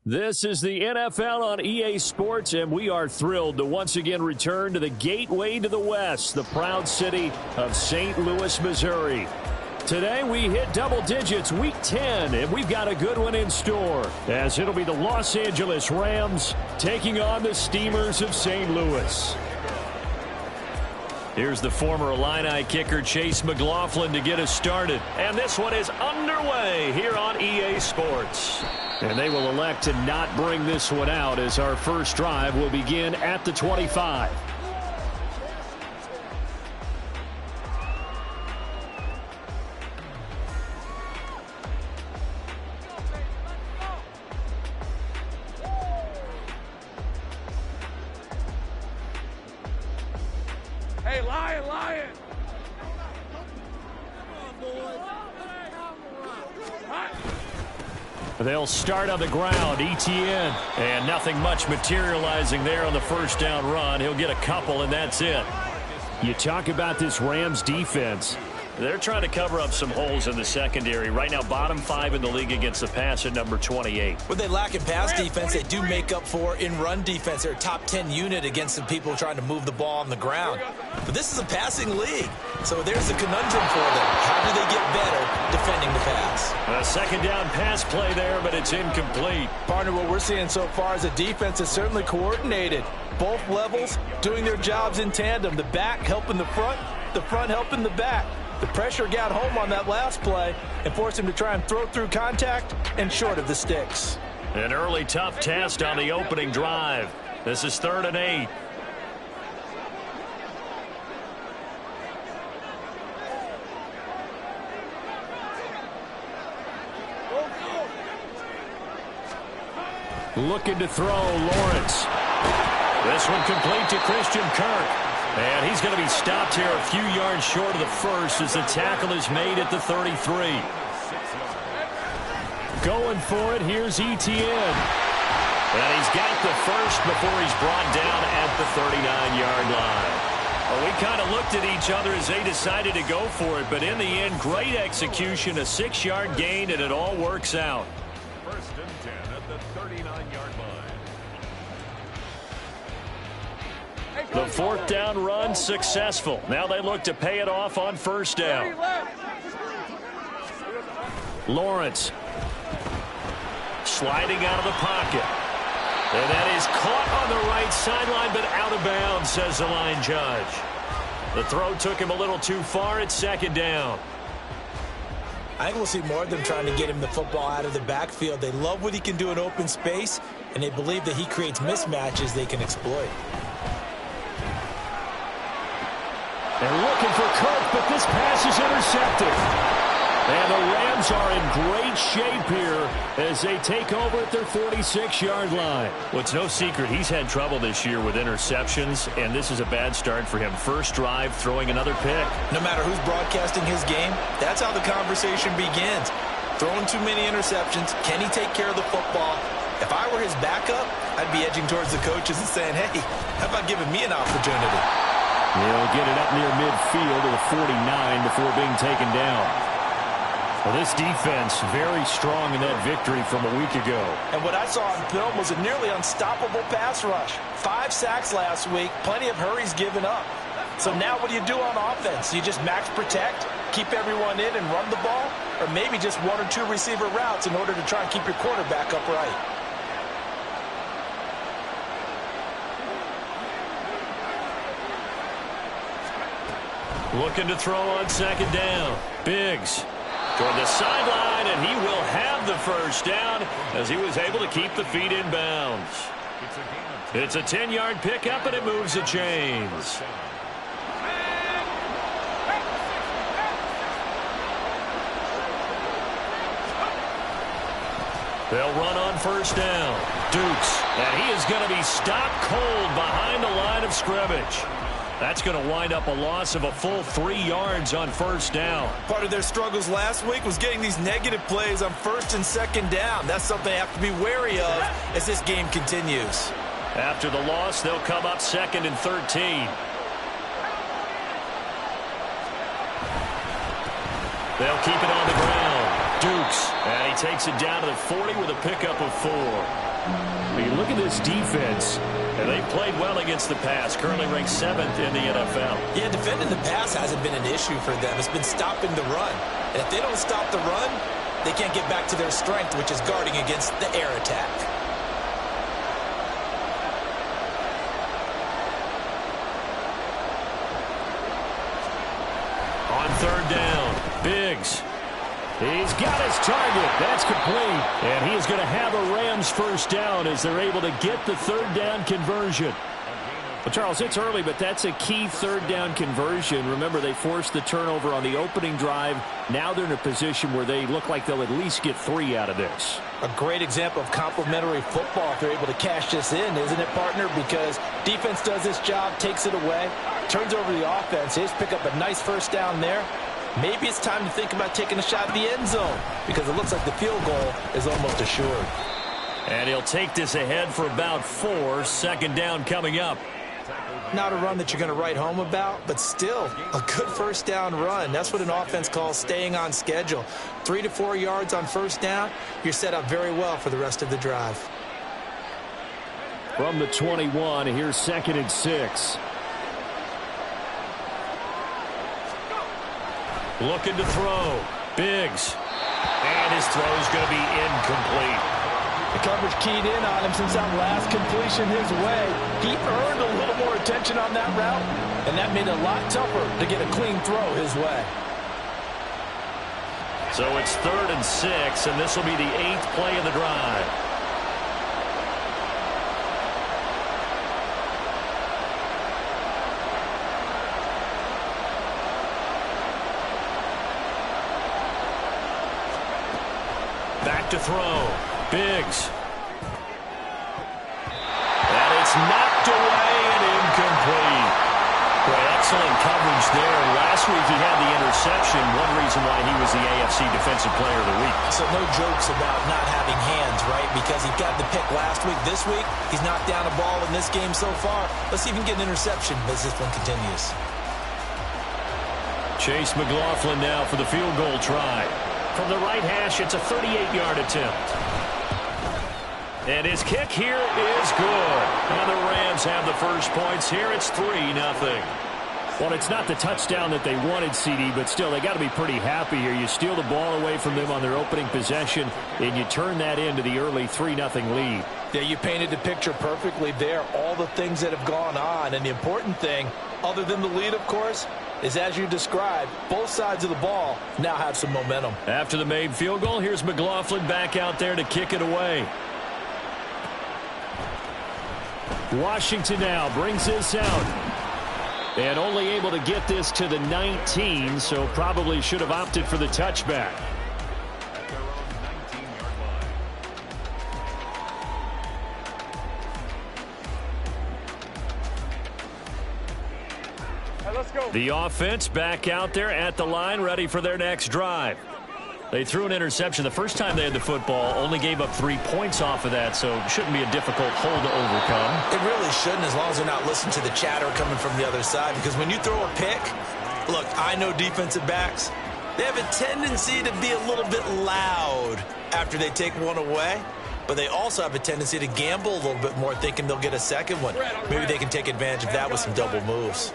This is the NFL on EA Sports, and we are thrilled to once again return to the gateway to the West, the proud city of St. Louis, Missouri. Today we hit double digits, Week 10, and we've got a good one in store, as it'll be the Los Angeles Rams taking on the Steamers of St. Louis. Here's the former Illini kicker Chase McLaughlin to get us started. And this one is underway here on EA Sports. And they will elect to not bring this one out as our first drive will begin at the 25. Hey, Lion! They'll start on the ground, Etienne. And nothing much materializing there on the first down run. He'll get a couple, and that's it. You talk about this Rams defense. They're trying to cover up some holes in the secondary. Right now, bottom 5 in the league against the pass at number 28. What they lack in pass defense, they do make up for in run defense. They're a top 10 unit against the people trying to move the ball on the ground. But this is a passing league, so there's a conundrum for them. How do they get better defending the pass? A second down pass play there, but it's incomplete. Partner, what we're seeing so far is a defense is certainly coordinated. Both levels doing their jobs in tandem. The back helping the front helping the back. The pressure got home on that last play and forced him to try and throw through contact and short of the sticks. An early tough test on the opening drive. This is 3rd and 8. Looking to throw, Lawrence. This one complete to Christian Kirk. And he's going to be stopped here a few yards short of the first as the tackle is made at the 33. Going for it, here's Etienne. And he's got the first before he's brought down at the 39-yard line. Well, we kind of looked at each other as they decided to go for it, but in the end, great execution, a 6-yard gain, and it all works out. 1st and 10 at the 39-yard line. The 4th down run successful. Now they look to pay it off on 1st down. Lawrence sliding out of the pocket. And that is caught on the right sideline, but out of bounds, says the line judge. The throw took him a little too far. It's 2nd down. I think we'll see more of them trying to get him the football out of the backfield. They love what he can do in open space, and they believe that he creates mismatches they can exploit. They're looking for Kirk, but this pass is intercepted. And the Rams are in great shape here as they take over at their 46-yard line. Well, it's no secret he's had trouble this year with interceptions, and this is a bad start for him. First drive, throwing another pick. No matter who's broadcasting his game, that's how the conversation begins. Throwing too many interceptions, can he take care of the football? If I were his backup, I'd be edging towards the coaches and saying, hey, how about giving me an opportunity? He'll get it up near midfield to the 49 before being taken down. Well, this defense very strong in that victory from a week ago. And what I saw on film was a nearly unstoppable pass rush. 5 sacks last week, plenty of hurries given up. So now what do you do on offense? You just max protect, keep everyone in and run the ball, or maybe just 1 or 2 receiver routes in order to try and keep your quarterback upright. Looking to throw on 2nd down. Biggs toward the sideline, and he will have the first down as he was able to keep the feet in bounds. It's a 10-yard pickup, and it moves the chains. They'll run on 1st down. Dukes, and he is going to be stopped cold behind the line of scrimmage. That's going to wind up a loss of a full 3 yards on 1st down. Part of their struggles last week was getting these negative plays on 1st and 2nd down. That's something they have to be wary of as this game continues. After the loss, they'll come up 2nd and 13. They'll keep it on the ground. Dukes Biggs. And he takes it down to the 40 with a pickup of 4. I mean, look at this defense. And they've played well against the pass, currently ranked 7th in the NFL. Yeah, defending the pass hasn't been an issue for them. It's been stopping the run. And if they don't stop the run, they can't get back to their strength, which is guarding against the air attack. On 3rd down, Biggs. He's got his target. That's complete. And he is going to have a Rams first down as they're able to get the 3rd down conversion. Well, Charles, it's early, but that's a key 3rd down conversion. Remember, they forced the turnover on the opening drive. Now they're in a position where they look like they'll at least get 3 out of this. A great example of complementary football if they're able to cash this in, isn't it, partner? Because defense does this job, takes it away, turns over the offense. They just pick up a nice first down there. Maybe it's time to think about taking a shot at the end zone because it looks like the field goal is almost assured. And he'll take this ahead for about 4. 2nd down coming up. Not a run that you're going to write home about, but still a good first down run. That's what an offense calls staying on schedule. 3 to 4 yards on first down, you're set up very well for the rest of the drive. From the 21, here's 2nd and 6. Looking to throw. Biggs. And his throw is going to be incomplete. The coverage keyed in on him since that last completion his way. He earned a little more attention on that route, and that made it a lot tougher to get a clean throw his way. So it's 3rd and 6, and this will be the 8th play of the drive. Back to throw. Biggs. And it's knocked away and incomplete. Boy, excellent coverage there. Last week he had the interception. One reason why he was the AFC Defensive Player of the Week. So no jokes about not having hands, right? Because he got the pick last week. This week, he's knocked down a ball in this game so far. Let's see if he can get an interception as this one continues. Chase McLaughlin now for the field goal try. From the right hash, it's a 38-yard attempt. And his kick here is good. And the Rams have the first points here. It's 3-0. Well, it's not the touchdown that they wanted, CD, but still, they got to be pretty happy here. You steal the ball away from them on their opening possession, and you turn that into the early 3-0 lead. Yeah, you painted the picture perfectly there. All the things that have gone on, and the important thing, other than the lead, of course, is as you described, both sides of the ball now have some momentum. After the made field goal, here's McLaughlin back out there to kick it away. Washington now brings this out. And only able to get this to the 19, so probably should have opted for the touchback. The offense back out there at the line, ready for their next drive. They threw an interception the first time they had the football, only gave up 3 points off of that, so it shouldn't be a difficult hole to overcome. It really shouldn't, as long as they're not listening to the chatter coming from the other side, because when you throw a pick, look, I know defensive backs, they have a tendency to be a little bit loud after they take one away, but they also have a tendency to gamble a little bit more, thinking they'll get a second one. Maybe they can take advantage of that with some double moves.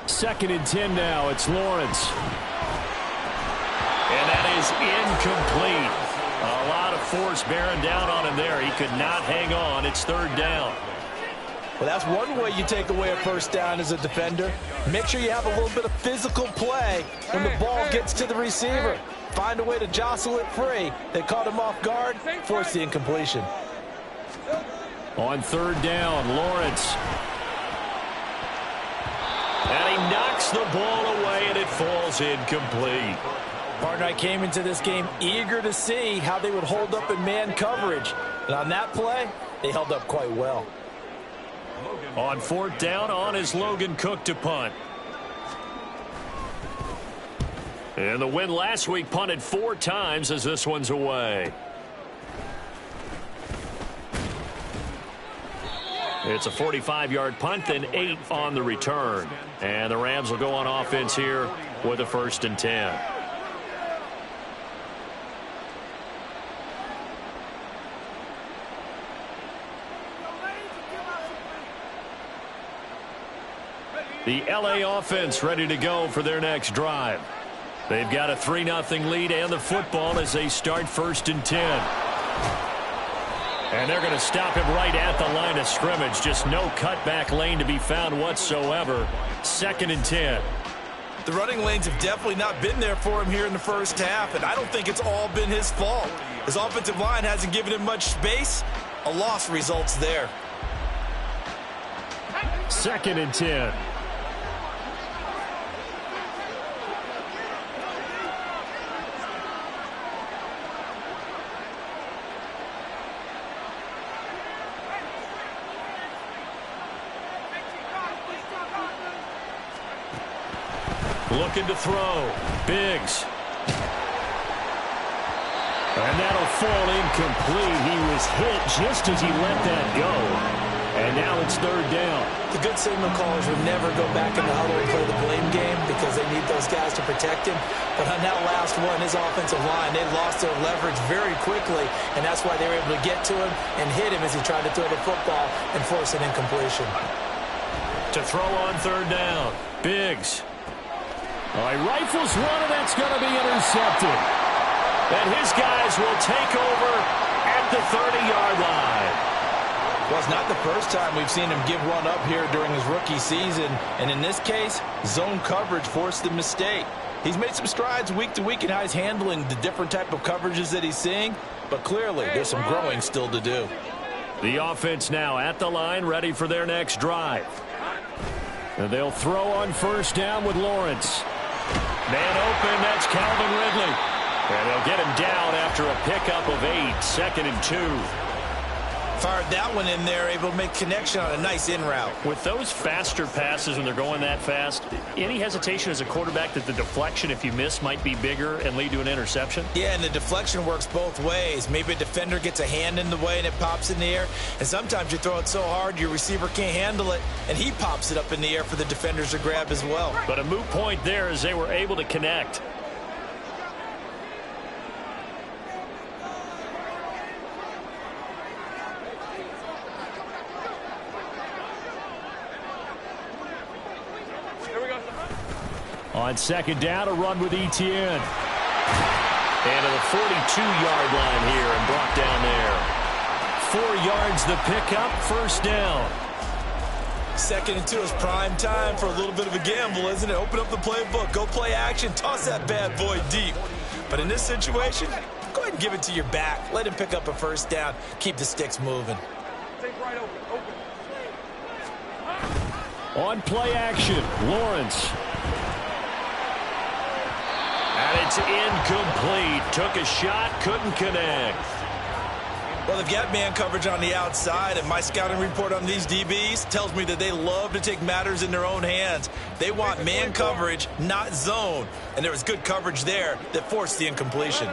2nd and 10 now. It's Lawrence. And that is incomplete. A lot of force bearing down on him there. He could not hang on. It's 3rd down. Well, that's one way you take away a first down as a defender. Make sure you have a little bit of physical play when the ball gets to the receiver. Find a way to jostle it free. They caught him off guard, forced the incompletion. On 3rd down, Lawrence. And he knocks the ball away, and it falls incomplete. Partner, I came into this game eager to see how they would hold up in man coverage. And on that play, they held up quite well. On 4th down, on is Logan Cook to punt. And the win last week punted 4 times as this one's away. It's a 45-yard punt, then 8 on the return. And the Rams will go on offense here with a 1st and 10. The LA offense ready to go for their next drive. They've got a 3-0 lead and the football as they start 1st and 10. And they're going to stop him right at the line of scrimmage. Just no cutback lane to be found whatsoever. 2nd and 10. The running lanes have definitely not been there for him here in the first half, and I don't think it's all been his fault. His offensive line hasn't given him much space. A loss results there. 2nd and 10. Looking to throw. Biggs. And that'll fall incomplete. He was hit just as he let that go. And now it's 3rd down. The good signal callers would never go back in the huddle and play the blame game because they need those guys to protect him. But on that last one, his offensive line, they lost their leverage very quickly, and that's why they were able to get to him and hit him as he tried to throw the football and force an incompletion. To throw on 3rd down. Biggs. He rifles one, and that's going to be intercepted. And his guys will take over at the 30-yard line. Well, it's not the first time we've seen him give one up here during his rookie season. And in this case, zone coverage forced the mistake. He's made some strides week to week in how he's handling the different type of coverages that he's seeing. But clearly, there's some growing still to do. The offense now at the line, ready for their next drive. And they'll throw on 1st down with Lawrence. Man open, that's Calvin Ridley. And they'll get him down after a pickup of 8, 2nd and 2. Fired that one in there, able to make connection on a nice in route. With those faster passes when they're going that fast, any hesitation as a quarterback that the deflection, if you miss, might be bigger and lead to an interception? Yeah, and the deflection works both ways. Maybe a defender gets a hand in the way and it pops in the air. And sometimes you throw it so hard your receiver can't handle it, and he pops it up in the air for the defenders to grab as well. But a moot point there as they were able to connect. On 2nd down, a run with Etienne. And to the 42-yard line here and brought down there. 4 yards the pickup, 1st down. 2nd and 2 is prime time for a little bit of a gamble, isn't it? Open up the playbook, go play action, toss that bad boy deep. But in this situation, go ahead and give it to your back. Let him pick up a 1st down. Keep the sticks moving. Take right open. On play action, Lawrence. And it's incomplete. Took a shot, couldn't connect. Well, they've got man coverage on the outside, and my scouting report on these DBs tells me that they love to take matters in their own hands. They want man coverage, not zone. And there was good coverage there that forced the incompletion.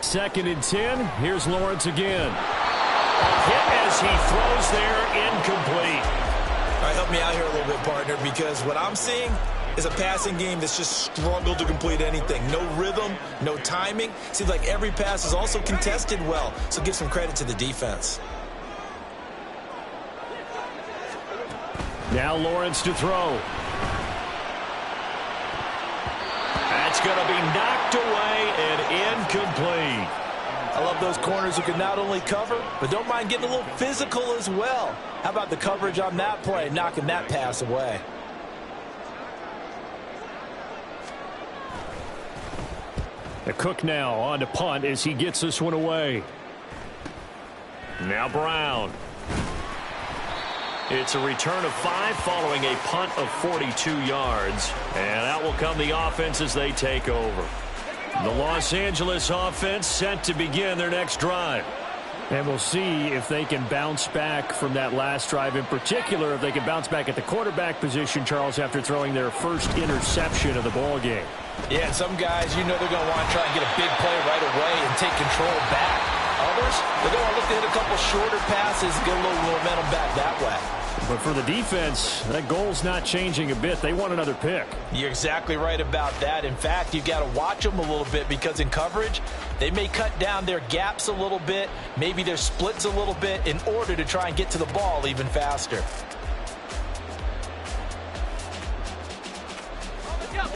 Second and 10. Here's Lawrence again. Hit as he throws there, incomplete. All right, help me out here a little bit, partner, because what I'm seeing is a passing game that's just struggled to complete anything. No rhythm, no timing. Seems like every pass is also contested well, so give some credit to the defense. Now Lawrence to throw. That's going to be knocked away and incomplete. I love those corners who can not only cover, but don't mind getting a little physical as well. How about the coverage on that play, knocking that pass away? The Cook now on to punt as he gets this one away. Now Brown. It's a return of 5 following a punt of 42 yards. And out will come the offense as they take over. The Los Angeles offense set to begin their next drive. And we'll see if they can bounce back from that last drive, in particular, if they can bounce back at the quarterback position, Charles, after throwing their first interception of the ball game. Yeah, and some guys, you know they're going to want to try and get a big play right away and take control back. Others, they're going to look to hit a couple shorter passes and get a little momentum back that way. But for the defense, that goal's not changing a bit. They want another pick. You're exactly right about that. In fact, you've got to watch them a little bit because in coverage, they may cut down their gaps a little bit, maybe their splits a little bit in order to try and get to the ball even faster.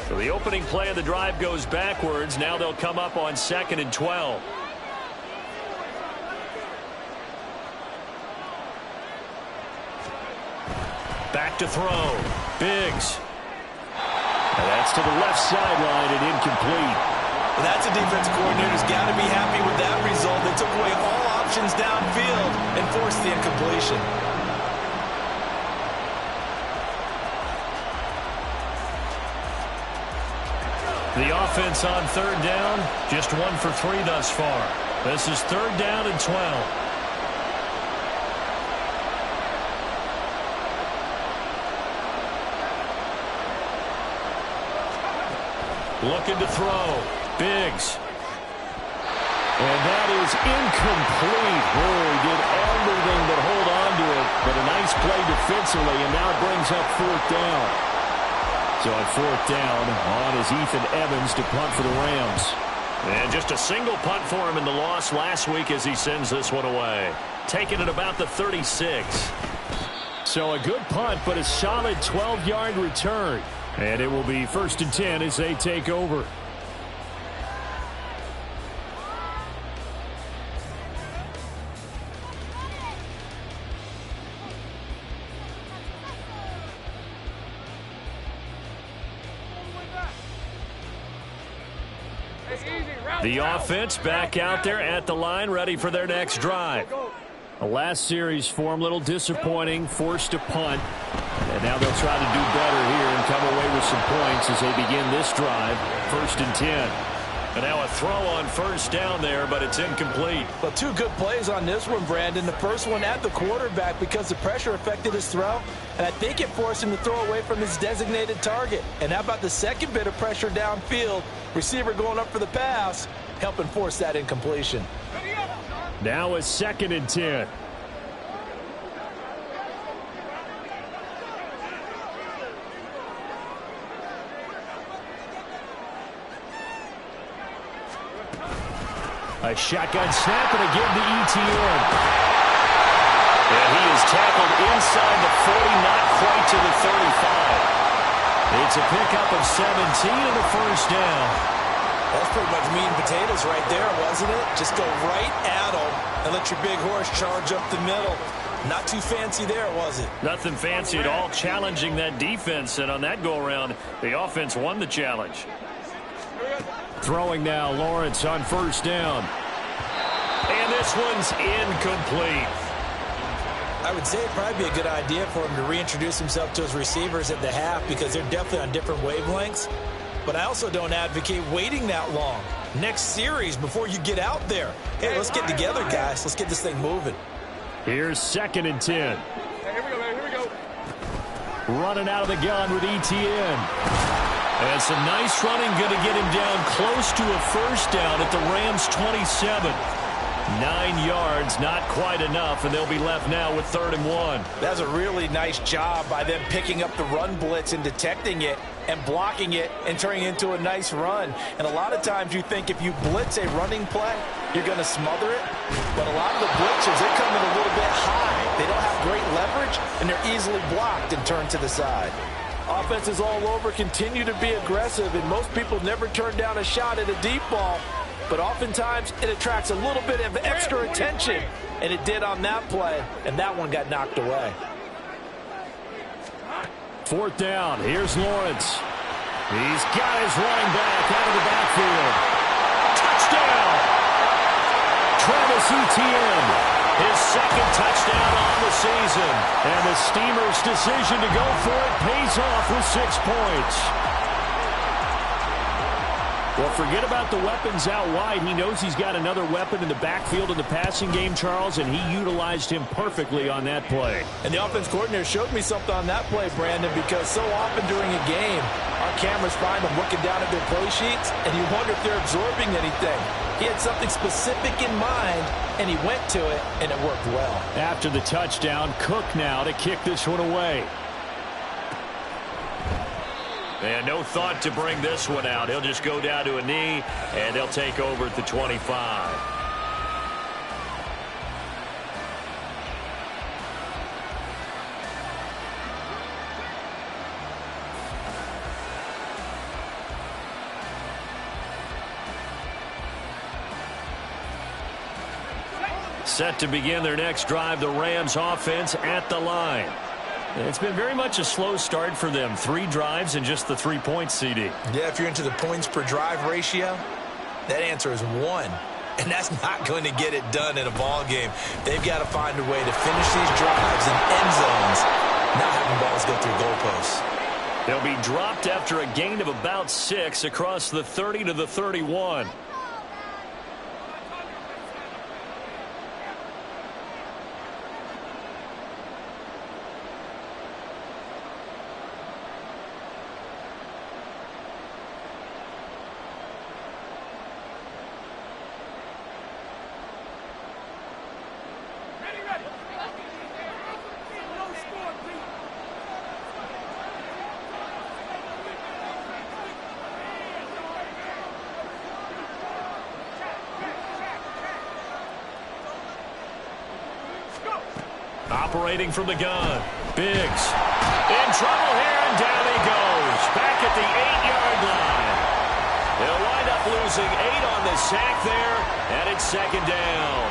So the opening play of the drive goes backwards. Now they'll come up on 2nd and 12. Back to throw. Biggs. And that's to the left sideline and incomplete. Well, that's a defensive coordinator's got to be happy with that result. They took away all options downfield and forced the incompletion. The offense on 3rd down, just 1 for 3 thus far. This is 3rd down and 12. Looking to throw. Biggs. And that is incomplete. Oh, he did everything but hold on to it. But a nice play defensively, and now it brings up 4th down. So on 4th down, on is Ethan Evans to punt for the Rams. And just a single punt for him in the loss last week as he sends this one away. Taking it about the 36. So a good punt, but a solid 12-yard return. And it will be 1st and 10 as they take over. The offense back out there at the line, ready for their next drive. The last series form, a little disappointing, forced to punt. And now they'll try to do better here and come away with some points as they begin this drive. 1st and 10. And now a throw on 1st down there, but it's incomplete. Well, 2 good plays on this one, Brandon. The first one at the quarterback because the pressure affected his throw. And I think it forced him to throw away from his designated target. And how about the second bit of pressure downfield? Receiver going up for the pass, helping force that incompletion. Now a 2nd and 10. A shotgun snap and again to ETN. And he is tackled inside the 40, not quite to the 35. It's a pickup of 17 and a 1st down. That's pretty much meat and potatoes right there, wasn't it? Just go right at them and let your big horse charge up the middle. Not too fancy there, was it? Nothing fancy at all, challenging that defense. And on that go-around, the offense won the challenge. Throwing now, Lawrence on 1st down. And this one's incomplete. I would say it'd probably be a good idea for him to reintroduce himself to his receivers at the half because they're definitely on different wavelengths. But I also don't advocate waiting that long. Next series before you get out there. Hey, let's get together, guys. Let's get this thing moving. Here's 2nd and 10. Hey, here we go, man. Here we go. Running out of the gun with ETN. And some nice running, going to get him down close to a 1st down at the Rams' 27. 9 yards, not quite enough, and they'll be left now with 3rd and 1. That's a really nice job by them picking up the run blitz and detecting it and blocking it and turning it into a nice run. And a lot of times you think if you blitz a running play, you're going to smother it. But a lot of the blitzers, they come in a little bit high. They don't have great leverage, and they're easily blocked and turned to the side. Offenses all over continue to be aggressive, and most people never turn down a shot at a deep ball. But oftentimes, it attracts a little bit of extra attention, and it did on that play, and that one got knocked away. 4th down. Here's Lawrence. He's got his running back out of the backfield. Touchdown! Travis Etienne. His 2nd touchdown on the season. And the Steamers' decision to go for it pays off with 6 points. Well, forget about the weapons out wide. He knows he's got another weapon in the backfield in the passing game, Charles, and he utilized him perfectly on that play. And the offense coordinator showed me something on that play, Brandon, because so often during a game, our cameras find them looking down at their play sheets, and you wonder if they're absorbing anything. He had something specific in mind, and he went to it, and it worked well. After the touchdown, Cook now to kick this one away. And no thought to bring this one out. He'll just go down to a knee, and they'll take over at the 25. Set to begin their next drive, the Rams offense at the line. It's been very much a slow start for them. 3 drives and just the 3 points, CD. Yeah, if you're into the points per drive ratio, that answer is 1. And that's not going to get it done in a ball game. They've got to find a way to finish these drives in end zones, not having balls go through goalposts. They'll be dropped after a gain of about 6 across the 30 to the 31. Operating from the gun. Biggs in trouble here, and down he goes. Back at the 8-yard line. They'll wind up losing 8 on the sack there, and it's 2nd down.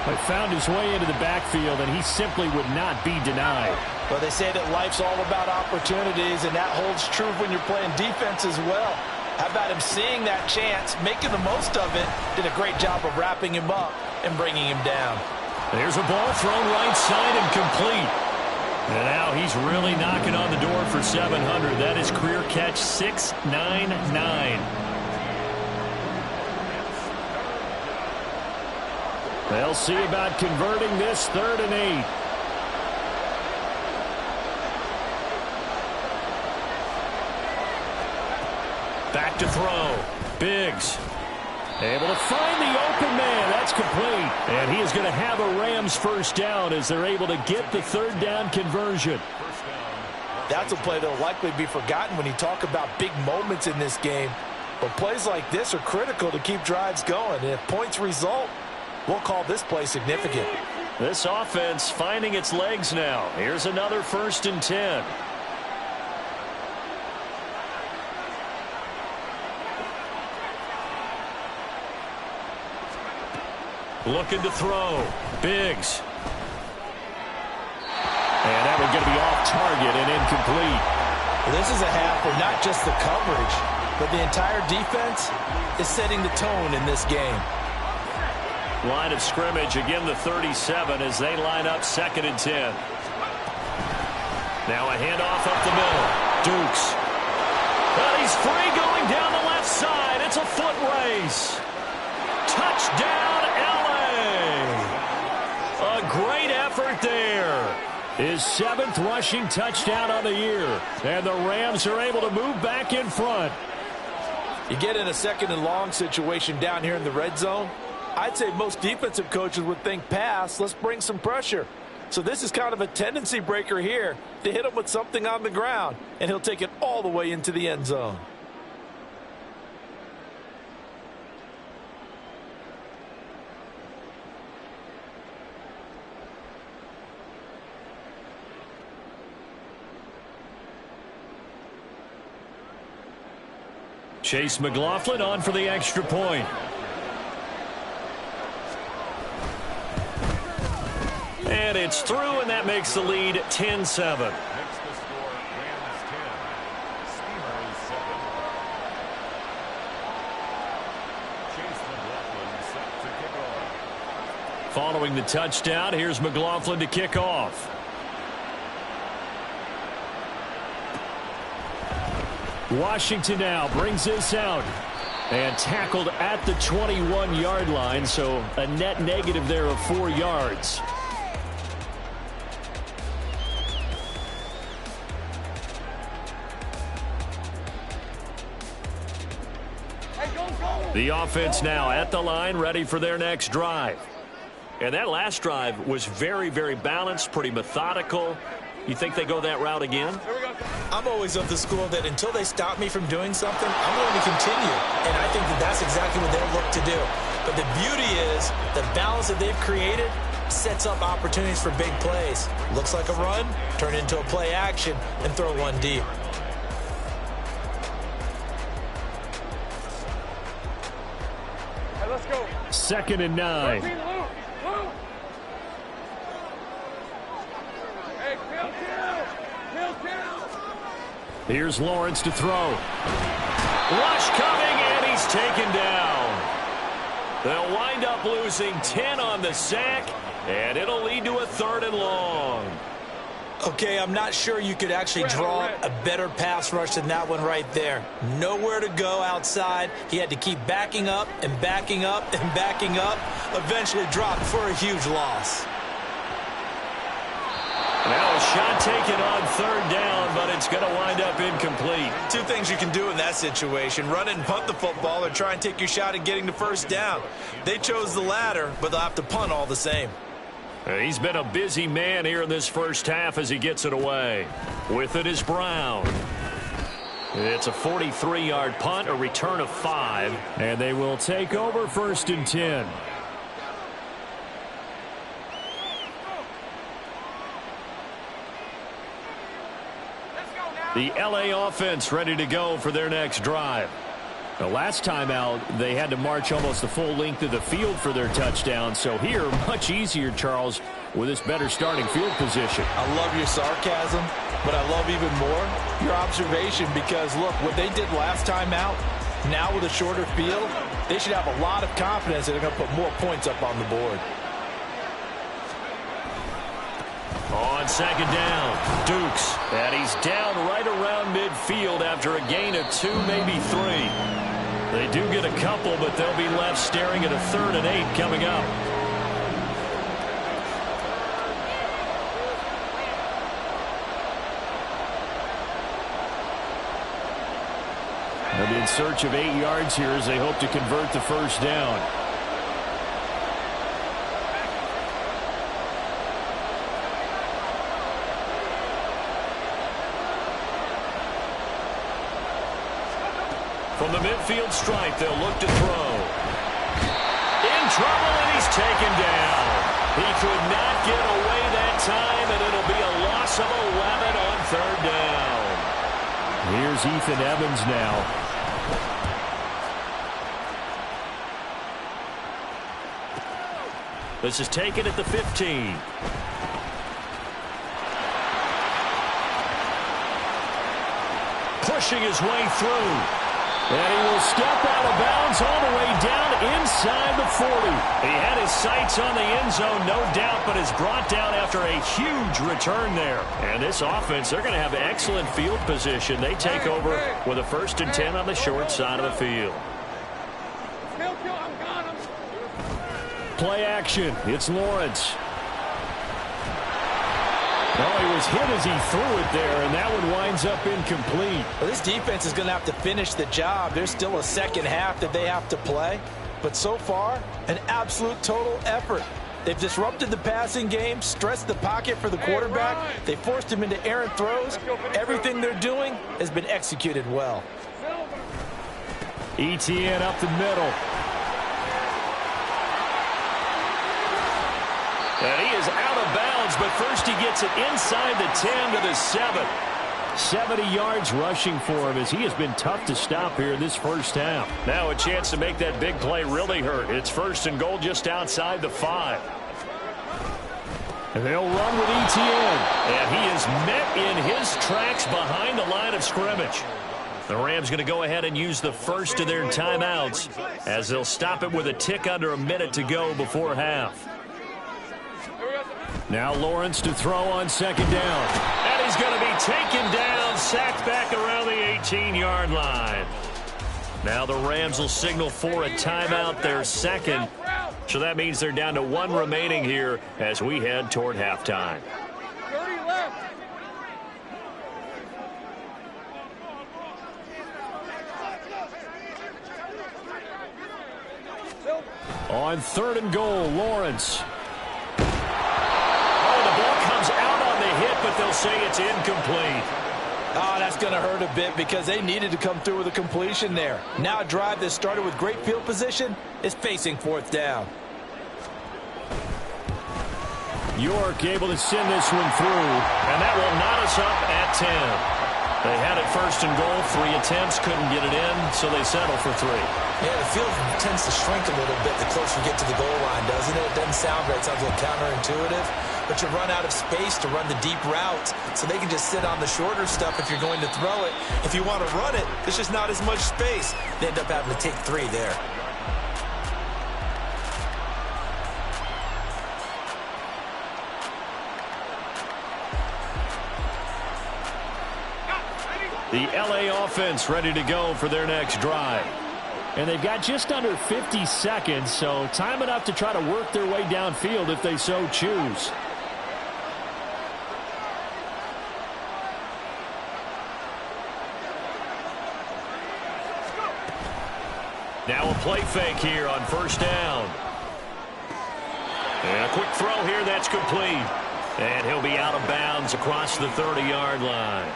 He found his way into the backfield, and he simply would not be denied. Well, they say that life's all about opportunities, and that holds true when you're playing defense as well. How about him seeing that chance, making the most of it, did a great job of wrapping him up and bringing him down. There's a ball thrown right side and complete. And now he's really knocking on the door for 700. That is career catch 699. They'll see about converting this 3rd and 8. Back to throw. Biggs. Able to find the open man. That's complete. And he is going to have a Rams first down as they're able to get the 3rd down conversion. That's a play that will likely be forgotten when you talk about big moments in this game. But plays like this are critical to keep drives going. And if points result, we'll call this play significant. This offense finding its legs now. Here's another 1st and 10. Looking to throw. Biggs. And that one's going to be off target and incomplete. Well, this is a half where not just the coverage, but the entire defense is setting the tone in this game. Line of scrimmage, again the 37 as they line up 2nd and 10. Now a handoff up the middle. Dukes. Well, he's free going down the left side. It's a foot race. Touchdown, a great effort there. His 7th rushing touchdown on the year. And the Rams are able to move back in front. You get in a 2nd and long situation down here in the red zone. I'd say most defensive coaches would think pass. Let's bring some pressure. So this is kind of a tendency breaker here to hit him with something on the ground. And he'll take it all the way into the end zone. Chase McLaughlin on for the extra point. And it's through, and that makes the lead 10-7. Following the touchdown, here's McLaughlin to kick off. Washington now brings this out. And tackled at the 21-yard line, so a net negative there of 4 yards. The offense now at the line, ready for their next drive. And that last drive was very, very balanced, pretty methodical. You think they go that route again? I'm always of the school that until they stop me from doing something, I'm going to continue. And I think that that's exactly what they'll look to do. But the beauty is the balance that they've created sets up opportunities for big plays. Looks like a run, turn it into a play action, and throw one deep. Let's go. 2nd and 9. Hey, Here's Lawrence to throw. Rush coming, and he's taken down. They'll wind up losing 10 on the sack, and it'll lead to a 3rd and long. Okay, I'm not sure you could actually draw a better pass rush than that one right there. Nowhere to go outside. He had to keep backing up and backing up and backing up. Eventually dropped for a huge loss. Now a shot taken on 3rd down, but it's going to wind up incomplete. Two things you can do in that situation: run it and punt the football, or try and take your shot at getting the 1st down. They chose the latter, but they'll have to punt all the same. He's been a busy man here in this first half as he gets it away. With it is Brown. It's a 43-yard punt, a return of 5. And they will take over 1st and 10. The LA offense ready to go for their next drive. The last time out, they had to march almost the full length of the field for their touchdown. So here, much easier, Charles, with this better starting field position. I love your sarcasm, but I love even more your observation, because, look, what they did last time out, now with a shorter field, they should have a lot of confidence that they're going to put more points up on the board. On 2nd down, Dukes, and he's down right around midfield after a gain of 2, maybe 3. They do get a couple, but they'll be left staring at a 3rd and 8 coming up. They'll be in search of 8 yards here as they hope to convert the 1st down. From the midfield stripe, they'll look to throw. In trouble, and he's taken down. He could not get away that time, and it'll be a loss of 11 on 3rd down. Here's Ethan Evans now. This is taken at the 15. Pushing his way through. And he will step out of bounds all the way down inside the 40. He had his sights on the end zone, no doubt, but is brought down after a huge return there. And this offense, they're going to have excellent field position. They take over with a 1st and 10 on the short side of the field. Play action. It's Lawrence. Oh, he was hit as he threw it there, and that one winds up incomplete. Well, this defense is going to have to finish the job. There's still a 2nd half that they have to play. But so far, an absolute total effort. They've disrupted the passing game, stressed the pocket for the quarterback. They forced him into errant throws. Everything they're doing has been executed well. ETN up the middle. And he is out of bounds, but first he gets it inside the 10 to the 7. 70 yards rushing for him as he has been tough to stop here in this first half. Now a chance to make that big play really hurt. It's 1st and goal just outside the 5. And they'll run with ETN. And he is met in his tracks behind the line of scrimmage. The Rams going to go ahead and use the first of their timeouts as they'll stop it with a tick under a minute to go before half. Now Lawrence to throw on 2nd down. And he's going to be taken down, sacked back around the 18-yard line. Now the Rams will signal for a timeout, their second. So that means they're down to one remaining here as we head toward halftime. 30 left. On 3rd and goal, Lawrence. Oh, the ball comes out on the hit, but they'll say it's incomplete. Oh, that's going to hurt a bit because they needed to come through with a completion there. Now a drive that started with great field position is facing 4th down. York able to send this one through. And that will knot us up at 10. They had it 1st and goal, 3 attempts, couldn't get it in, so they settle for 3. Yeah, the field tends to shrink a little bit the closer you get to the goal line, doesn't it? It doesn't sound right. It sounds a little counterintuitive. But you run out of space to run the deep routes, so they can just sit on the shorter stuff if you're going to throw it. If you want to run it, there's just not as much space. They end up having to take 3 there. The LA offense ready to go for their next drive. And they've got just under 50 seconds, so time enough to try to work their way downfield if they so choose. Now a play fake here on 1st down. And a quick throw here, that's complete. And he'll be out of bounds across the 30-yard line.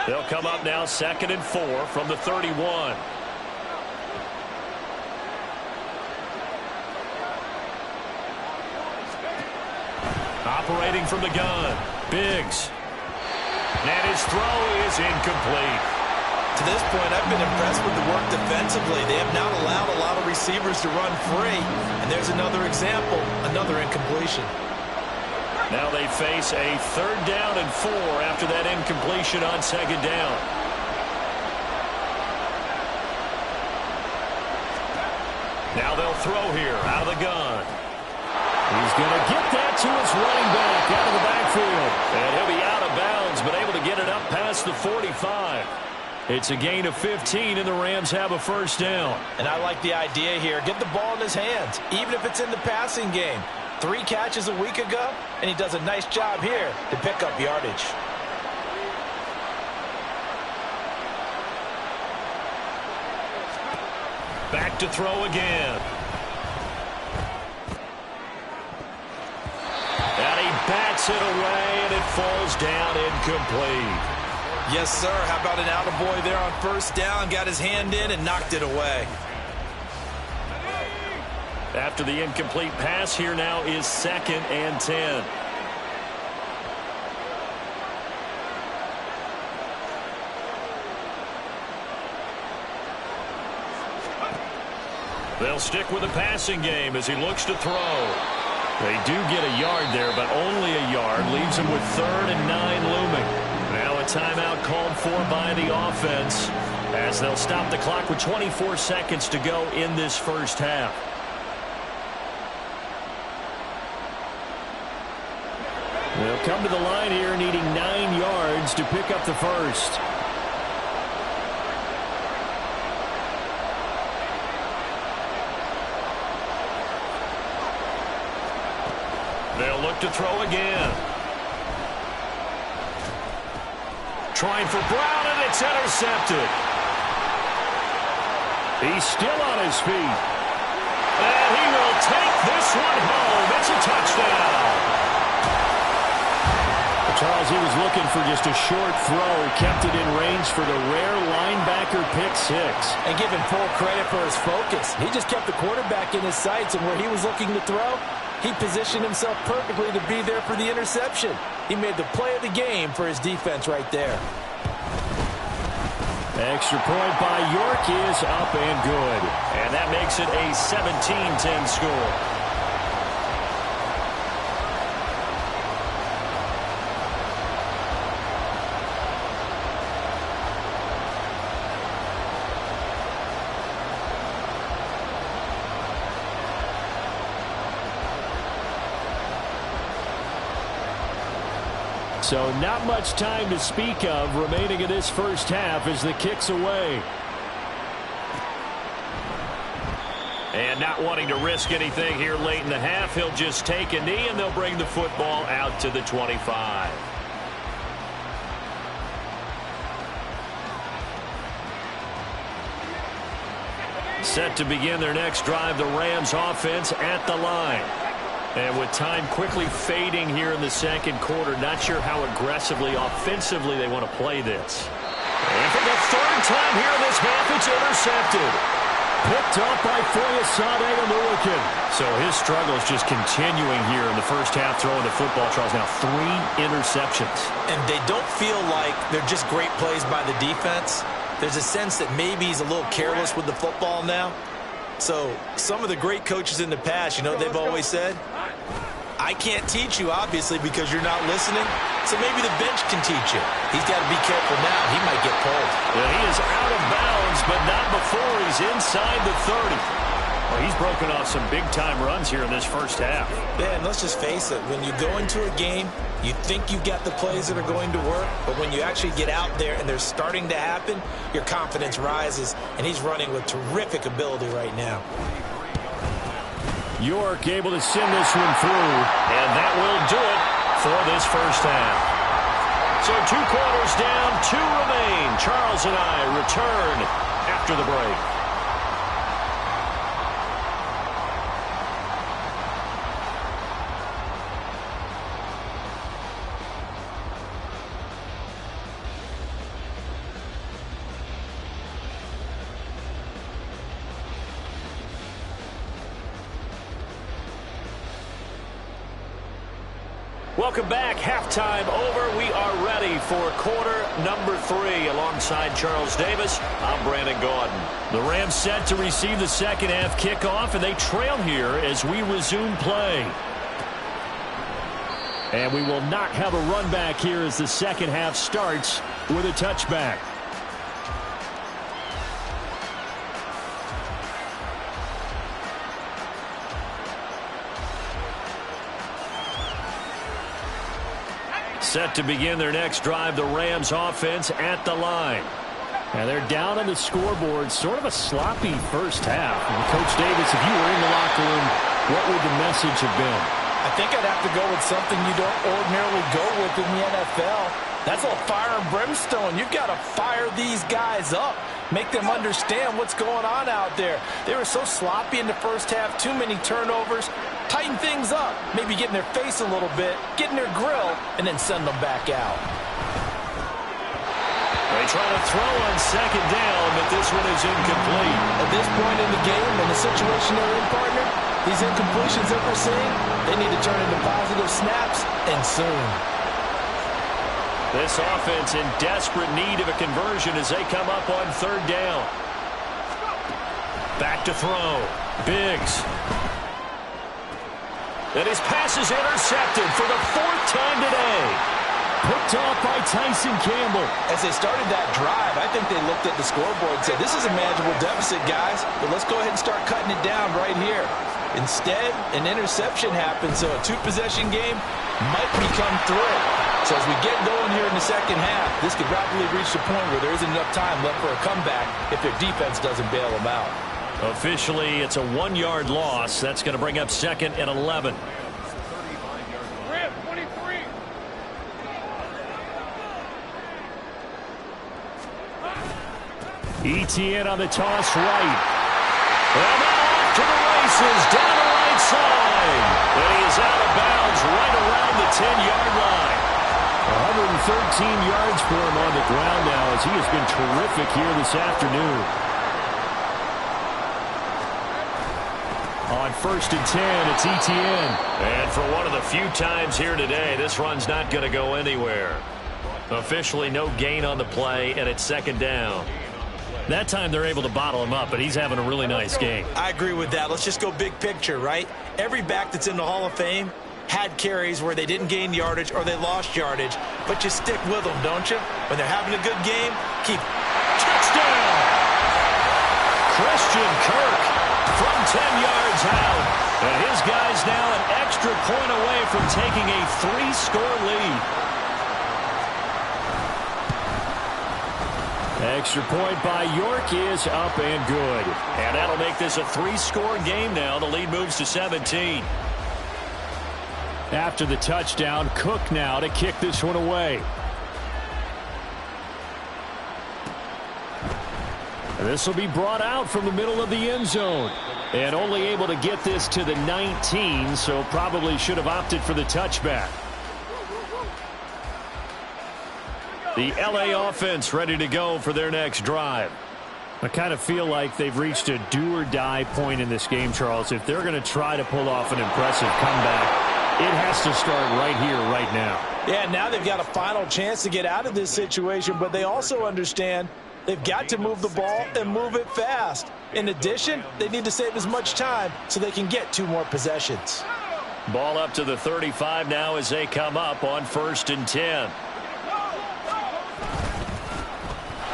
They'll come up now 2nd and 4 from the 31. Operating from the gun, Biggs. And his throw is incomplete. To this point, I've been impressed with the work defensively. They have not allowed a lot of receivers to run free. And there's another example, another incompletion. Now they face a 3rd down and 4 after that incompletion on 2nd down. Now they'll throw here out of the gun. He's going to get that to his running back out of the backfield. And he'll be out of bounds, but able to get it up past the 45. It's a gain of 15, and the Rams have a 1st down. And I like the idea here. Get the ball in his hands, even if it's in the passing game. 3 catches a week ago, and he does a nice job here to pick up yardage. Back to throw again. And he bats it away, and it falls down incomplete. Yes, sir. How about an attaboy there on 1st down? Got his hand in and knocked it away. After the incomplete pass, here now is 2nd and 10. They'll stick with the passing game as he looks to throw. They do get a yard there, but only a yard. Leaves him with 3rd and 9 looming. Now a timeout called for by the offense as they'll stop the clock with 24 seconds to go in this 1st half. They'll come to the line here needing 9 yards to pick up the 1st. They'll look to throw again. Trying for Brown, and it's intercepted. He's still on his feet. And he will take this one home. It's a touchdown. Charles, he was looking for just a short throw. Kept it in range for the rare linebacker pick 6. And give him full credit for his focus. He just kept the quarterback in his sights, and where he was looking to throw, he positioned himself perfectly to be there for the interception. He made the play of the game for his defense right there. Extra point by York is up and good. And that makes it a 17-10 score. So not much time to speak of remaining in this first half as the kick's away. And not wanting to risk anything here late in the half, he'll just take a knee and they'll bring the football out to the 25. Set to begin their next drive, the Rams offense at the line. And with time quickly fading here in the second quarter, not sure how aggressively, offensively they want to play this. And for the third time here in this half, it's intercepted. Picked off by Foyesade Oluokun. So his struggle is just continuing here in the first half, throwing the football. Charles, now 3 interceptions. And they don't feel like they're just great plays by the defense. There's a sense that maybe he's a little careless with the football now. So some of the great coaches in the past, you know, they've always said, I can't teach you, obviously, because you're not listening. So maybe the bench can teach you. He's got to be careful now. He might get pulled. Well, he is out of bounds, but not before he's inside the 30. Well, he's broken off some big-time runs here in this first half. Yeah, and let's just face it. When you go into a game, you think you've got the plays that are going to work, but when you actually get out there and they're starting to happen, your confidence rises, and he's running with terrific ability right now. York able to send this one through. And that will do it for this first half. So 2 quarters down, 2 remain. Charles and I return after the break. Welcome back. Halftime over. We are ready for quarter number 3. Alongside Charles Davis, I'm Brandon Gaudin. The Rams set to receive the second half kickoff, and they trail here as we resume play. And we will not have a run back here as the second half starts with a touchback. Set to begin their next drive, the Rams offense at the line. And they're down on the scoreboard, sort of a sloppy first half. And Coach Davis, if you were in the locker room, what would the message have been? I think I'd have to go with something you don't ordinarily go with in the NFL. That's a fire and brimstone. You've got to fire these guys up. Make them understand what's going on out there. They were so sloppy in the first half, too many turnovers. Tighten things up, maybe get in their face a little bit, get in their grill, and then send them back out. They try to throw on second down, but this one is incomplete. At this point in the game, in the situation they're in, partner, these incompletions that we're seeing, they need to turn into positive snaps, and soon. This offense in desperate need of a conversion as they come up on third down. Back to throw. Biggs. And his pass is intercepted for the 4th time today. Picked off by Tyson Campbell. As they started that drive, I think they looked at the scoreboard and said, this is a manageable deficit, guys, but let's go ahead and start cutting it down right here. Instead, an interception happened, so a 2-possession game might become 3. So as we get going here in the second half, this could rapidly reach the point where there isn't enough time left for a comeback if their defense doesn't bail them out. Officially, it's a 1-yard loss. That's going to bring up 2nd and 11. Ram, 23. ETN on the toss right. And off to the races down the right side. And he is out of bounds right around the 10-yard line. 113 yards for him on the ground now as he has been terrific here this afternoon. On 1st and 10, it's ETN. And for one of the few times here today, this run's not going to go anywhere. Officially no gain on the play, and it's 2nd down. That time they're able to bottle him up, but he's having a really nice game. I agree with that. Let's just go big picture, right? Every back that's in the Hall of Fame had carries where they didn't gain yardage or they lost yardage, but you stick with them, don't you? When they're having a good game, keep touchdown! Christian Kirk from 10 yards out. And his guys now an extra point away from taking a 3-score lead. Extra point by York is up and good. And that'll make this a 3-score game now. The lead moves to 17. After the touchdown, Cook now to kick this one away. This will be brought out from the middle of the end zone. And only able to get this to the 19, so probably should have opted for the touchback. The LA offense ready to go for their next drive. I kind of feel like they've reached a do-or-die point in this game, Charles. If they're going to try to pull off an impressive comeback, it has to start right here, right now. Yeah, now they've got a final chance to get out of this situation, but they also understand they've got to move the ball and move it fast. In addition, they need to save as much time so they can get 2 more possessions. Ball up to the 35 now as they come up on 1st and 10.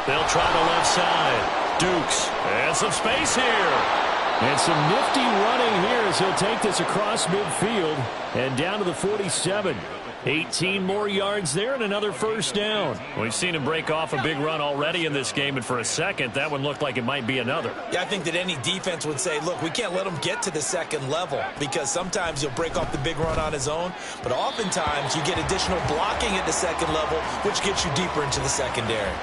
They'll try the left side. Dukes has some space here. And some nifty running here as he'll take this across midfield and down to the 47. 18 more yards there and another first down. We've seen him break off a big run already in this game, and for a second, that one looked like it might be another. Yeah, I think that any defense would say, look, we can't let him get to the second level because sometimes he'll break off the big run on his own, but oftentimes you get additional blocking at the second level, which gets you deeper into the secondary.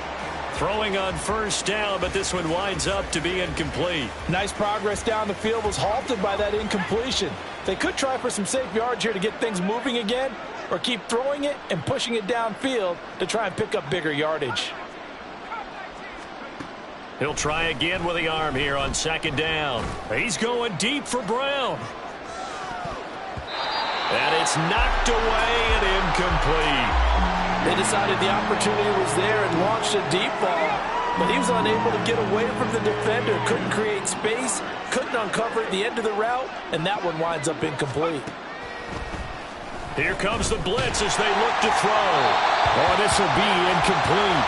Throwing on first down, but this one winds up to be incomplete. Nice progress down the field was halted by that incompletion. They could try for some safe yards here to get things moving again, or keep throwing it and pushing it downfield to try and pick up bigger yardage. He'll try again with the arm here on 2nd down. He's going deep for Brown. And it's knocked away and incomplete. They decided the opportunity was there and launched a deep ball, but he was unable to get away from the defender, couldn't create space, couldn't uncover at the end of the route, and that one winds up incomplete. Here comes the blitz as they look to throw. Oh, this will be incomplete.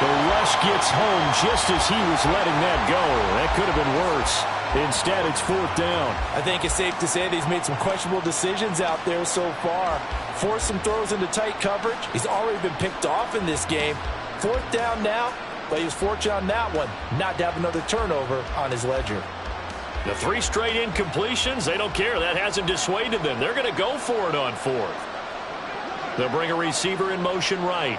The rush gets home just as he was letting that go. That could have been worse. Instead, it's 4th down. I think it's safe to say that he's made some questionable decisions out there so far. Forced some throws into tight coverage. He's already been picked off in this game. 4th down now, but he was fortunate on that one not to have another turnover on his ledger. The 3 straight incompletions, they don't care. That hasn't dissuaded them. They're going to go for it on 4th. They'll bring a receiver in motion right.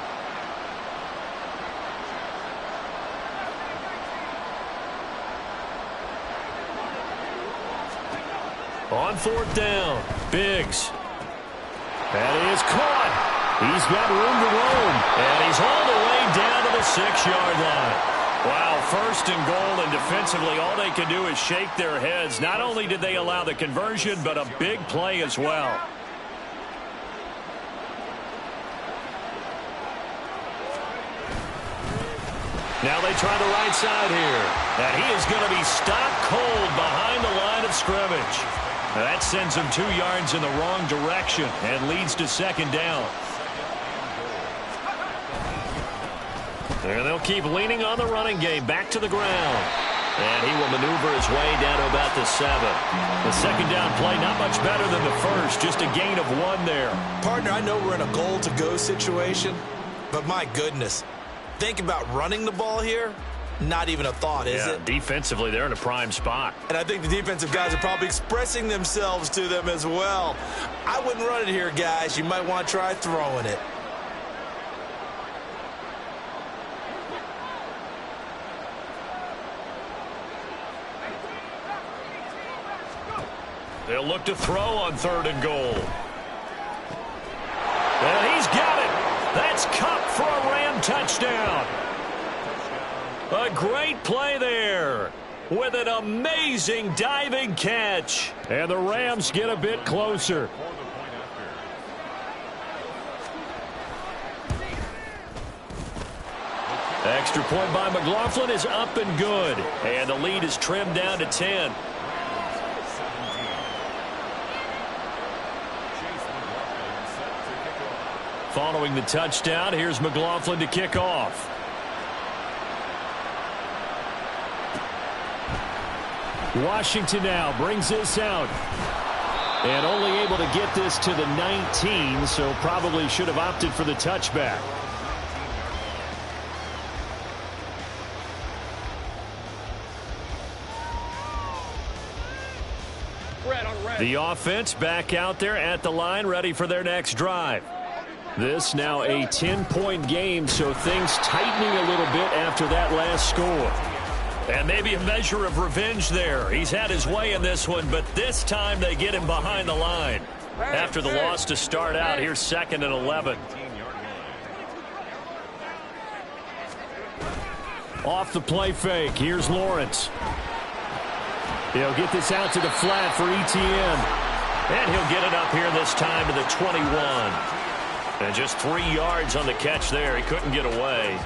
On 4th down, Biggs. That is caught. He's got room to roam. And he's hauled away down to the 6-yard line. Wow, 1st and goal, and defensively all they can do is shake their heads. Not only did they allow the conversion, but a big play as well. Now they try the right side here. And he is going to be stopped cold behind the line of scrimmage. That sends him 2 yards in the wrong direction and leads to 2nd down. And they'll keep leaning on the running game back to the ground. And he will maneuver his way down to about the 7. The 2nd down play not much better than the first, just a gain of 1 there. Partner, I know we're in a goal-to-go situation, but my goodness, think about running the ball here. Not even a thought, is it? Defensively, they're in a prime spot. And I think the defensive guys are probably expressing themselves to them as well. I wouldn't run it here, guys. You might want to try throwing it. They'll look to throw on 3rd and goal. And he's got it. That's Kupp for a Ram touchdown. A great play there with an amazing diving catch. And the Rams get a bit closer. Extra point by McLaughlin is up and good. And the lead is trimmed down to 10. Following the touchdown, here's McLaughlin to kick off. Washington now brings this out. And only able to get this to the 19, so probably should have opted for the touchback. The offense back out there at the line, ready for their next drive. This now a 10-point game, so things tightening a little bit after that last score. And maybe a measure of revenge there. He's had his way in this one, but this time they get him behind the line. After the loss to start out, here's 2nd and 11. Off the play fake, here's Lawrence. He'll get this out to the flat for Etienne. And he'll get it up here this time to the 21. And just 3 yards on the catch there. He couldn't get away.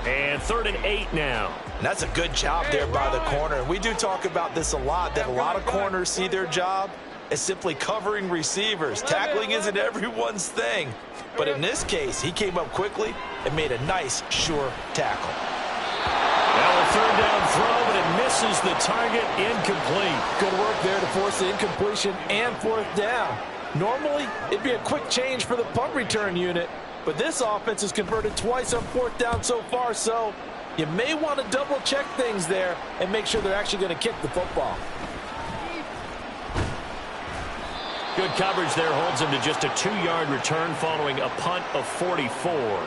And 3rd and 8 now. And that's a good job there by the corner. And we do talk about this a lot, that a lot of corners see their job as simply covering receivers. Tackling isn't everyone's thing. But in this case, he came up quickly and made a nice, sure tackle. Now a 3rd down throw, but it misses the target. Incomplete. Good work there to force the incompletion and 4th down. Normally, it'd be a quick change for the punt return unit, but this offense has converted twice on 4th down so far, so you may want to double-check things there and make sure they're actually going to kick the football. Good coverage there holds him to just a 2-yard return following a punt of 44.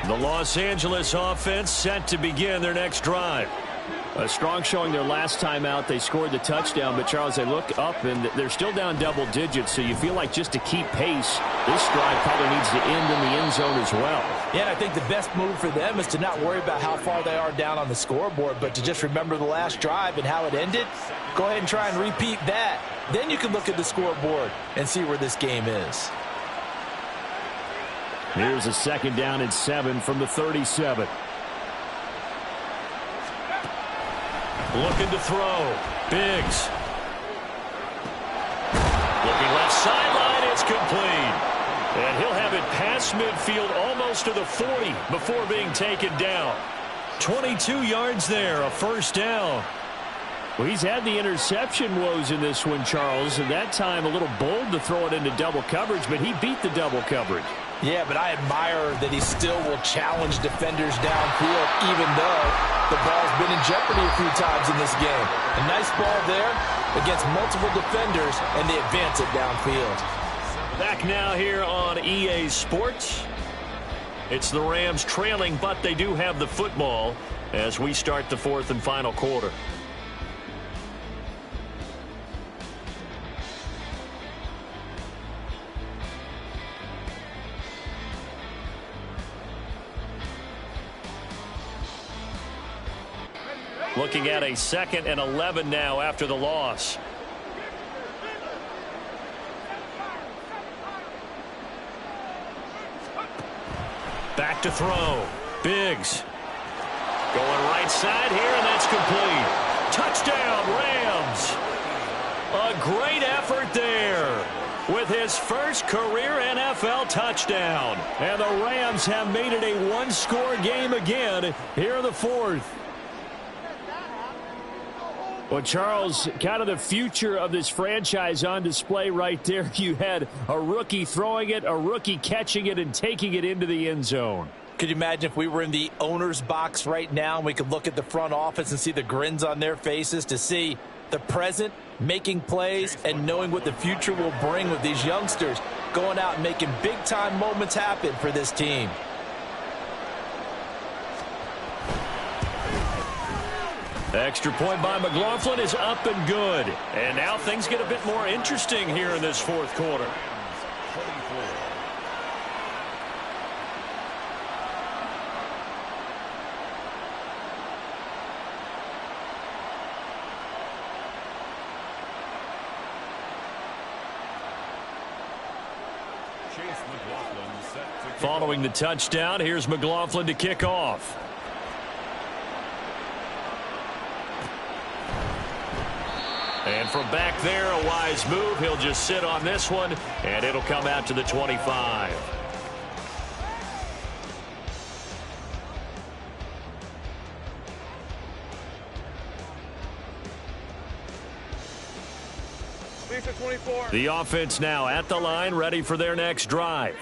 The Los Angeles offense set to begin their next drive. A strong showing their last time out. They scored the touchdown, but Charles, they look up and they're still down double digits, so you feel like just to keep pace, this drive probably needs to end in the end zone as well. Yeah, and I think the best move for them is to not worry about how far they are down on the scoreboard, but to just remember the last drive and how it ended. Go ahead and try and repeat that. Then you can look at the scoreboard and see where this game is. Here's a 2nd down and 7 from the 37. Looking to throw. Biggs. Looking left sideline. It's complete. And he'll have it past midfield almost to the 40 before being taken down. 22 yards there, a 1st down. Well, he's had the interception woes in this one, Charles, and that time a little bold to throw it into double coverage, but he beat the double coverage. Yeah, but I admire that he still will challenge defenders downfield, even though the ball's been in jeopardy a few times in this game. A nice ball there against multiple defenders, and they advance it downfield. Back now here on EA Sports. It's the Rams trailing, but they do have the football as we start the 4th and final quarter. Looking at a 2nd and 11 now after the loss. Back to throw. Biggs. Going right side here, and that's complete. Touchdown, Rams. A great effort there with his first career NFL touchdown. And the Rams have made it a one-score game again here in the 4th. Well, Charles, kind of the future of this franchise on display right there. You had a rookie throwing it, a rookie catching it, and taking it into the end zone. Could you imagine if we were in the owner's box right now and we could look at the front office and see the grins on their faces, to see the present making plays and knowing what the future will bring with these youngsters going out and making big-time moments happen for this team. Extra point by McLaughlin is up and good. And now things get a bit more interesting here in this 4th quarter. Following the touchdown, here's McLaughlin to kick off. And from back there, a wise move. He'll just sit on this one, and it'll come out to the 25. The offense now at the line, ready for their next drive.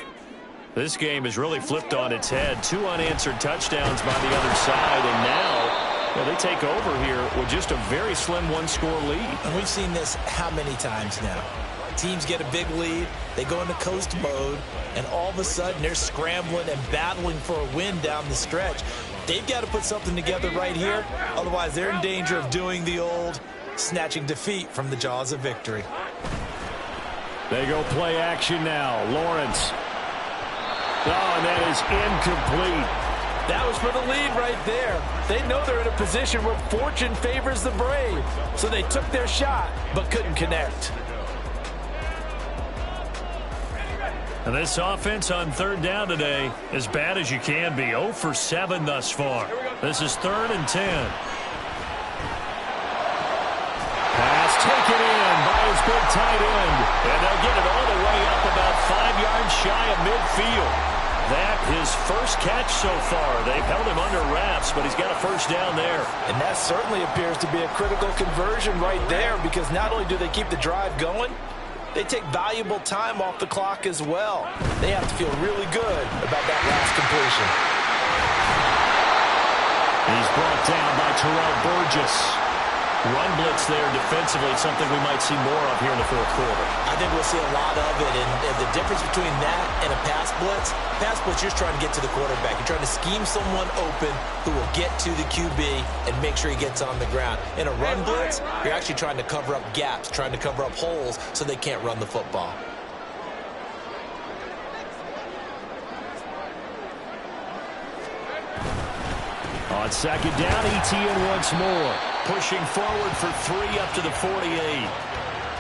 This game has really flipped on its head. 2 unanswered touchdowns by the other side, and now they take over here with just a very slim one-score lead. And we've seen this how many times now? Teams get a big lead, they go into coast mode, and all of a sudden they're scrambling and battling for a win down the stretch. They've got to put something together right here, otherwise they're in danger of doing the old snatching defeat from the jaws of victory. They go play action now. Lawrence. Oh, and that is incomplete. That was for the lead right there. They know they're in a position where fortune favors the brave. So they took their shot, but couldn't connect. And this offense on 3rd down today, as bad as you can be. 0 for 7 thus far. This is 3rd and 10. Pass taken in by his big tight end. And they'll get it all the way up about 5 yards shy of midfield. That his first catch so far. They've held him under wraps, but he's got a first down there. And that certainly appears to be a critical conversion right there, because not only do they keep the drive going, they take valuable time off the clock as well. They have to feel really good about that last completion. He's brought down by Terrell Burgess. Run blitz there defensively, something we might see more of here in the 4th quarter. I think we'll see a lot of it, and the difference between that and a pass blitz, you're trying to get to the quarterback. You're trying to scheme someone open who will get to the QB and make sure he gets on the ground. In a run blitz, you're actually trying to cover up gaps, trying to cover up holes so they can't run the football. On 2nd down, Etienne once more. Pushing forward for 3 up to the 48.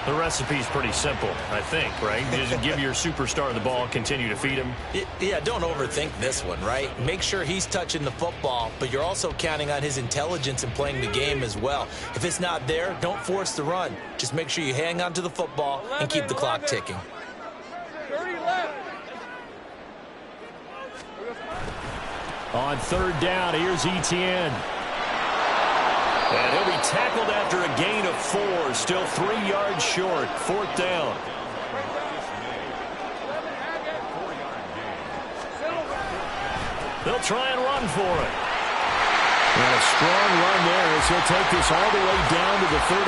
The recipe's pretty simple, I think, right? Just give your superstar the ball, continue to feed him. Yeah, don't overthink this one, right? Make sure he's touching the football, but you're also counting on his intelligence in playing the game as well. If it's not there, don't force the run. Just make sure you hang on to the football and keep the clock ticking. 30 left. On 3rd down, here's Etienne. And he'll be tackled after a gain of 4, still 3 yards short. 4th down. They'll try and run for it. And a strong run there as he'll take this all the way down to the 35.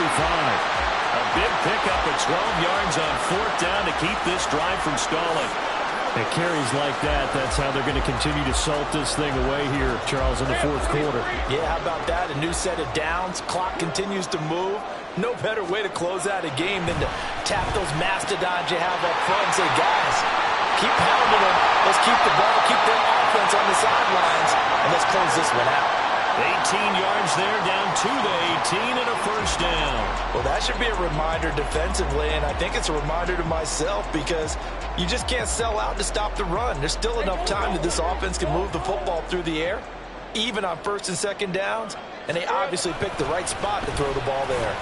A big pickup at 12 yards on 4th down to keep this drive from stalling. It carries like that. That's how they're going to continue to salt this thing away here, Charles, in the 4th quarter. Yeah, how about that? A new set of downs. Clock continues to move. No better way to close out a game than to tap those mastodons you have up front and say, guys, keep pounding them. Let's keep the ball, keep their offense on the sidelines, and let's close this one out. 18 yards there, down to the 18 and a first down. Well, that should be a reminder defensively, and I think it's a reminder to myself, because you just can't sell out to stop the run. There's still enough time that this offense can move the football through the air, even on 1st and 2nd downs, and they obviously picked the right spot to throw the ball there.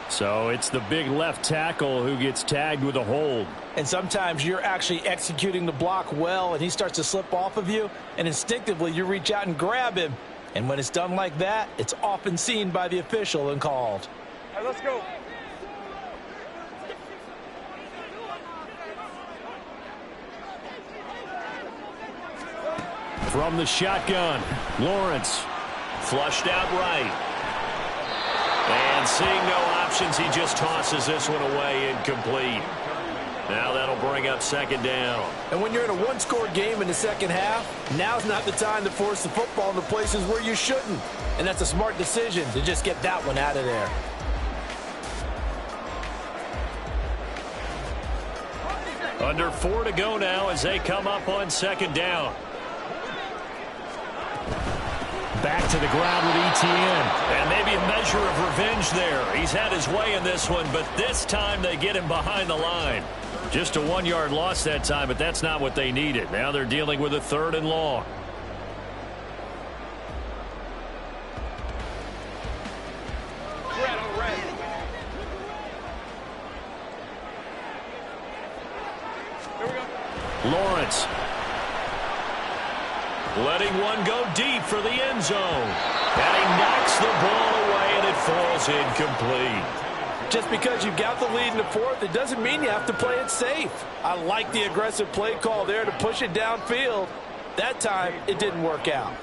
So it's the big left tackle who gets tagged with a hold. And sometimes you're actually executing the block well, and he starts to slip off of you, and instinctively you reach out and grab him. And when it's done like that, it's often seen by the official and called. All right, let's go. From the shotgun, Lawrence. Flushed out right. And seeing no options, he just tosses this one away, incomplete. Now that'll bring up 2nd down. And when you're in a one-score game in the 2nd half, now's not the time to force the football into places where you shouldn't. And that's a smart decision to just get that one out of there. Under 4 to go now as they come up on 2nd down. Back to the ground with Etienne. And maybe a measure of revenge there. He's had his way in this one, but this time they get him behind the line. Just a 1-yard loss that time, but that's not what they needed. Now they're dealing with a 3rd and long. Lawrence. Letting one go deep for the end zone. And he knocks the ball away, and it falls incomplete. Just because you've got the lead in the fourth, it doesn't mean you have to play it safe. I like the aggressive play call there to push it downfield. That time, it didn't work out.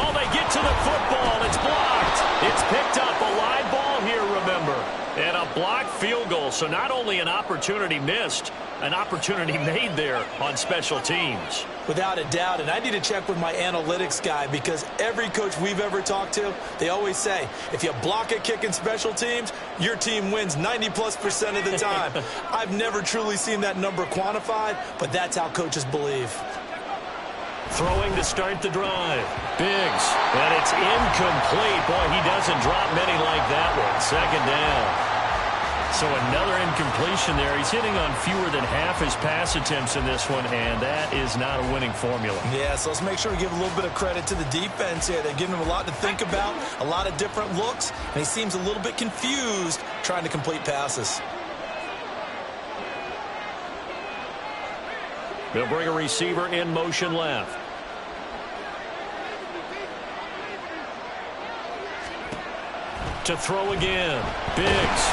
Oh, they get to the football. It's blocked. It's picked up. A live ball here, remember. And a blocked field goal. So not only an opportunity missed, an opportunity made there on special teams. Without a doubt, and I need to check with my analytics guy because every coach we've ever talked to, they always say, if you block a kick in special teams, your team wins 90+% of the time. I've never truly seen that number quantified, but that's how coaches believe. Throwing to start the drive. Biggs. And it's incomplete. Boy, he doesn't drop many like that one. Second down. So another incompletion there. He's hitting on fewer than half his pass attempts in this one, and that is not a winning formula. Yeah, so let's make sure we give a little bit of credit to the defense here. They're giving him a lot to think about, a lot of different looks, and he seems a little bit confused trying to complete passes. They'll bring a receiver in motion left. To throw again. Biggs.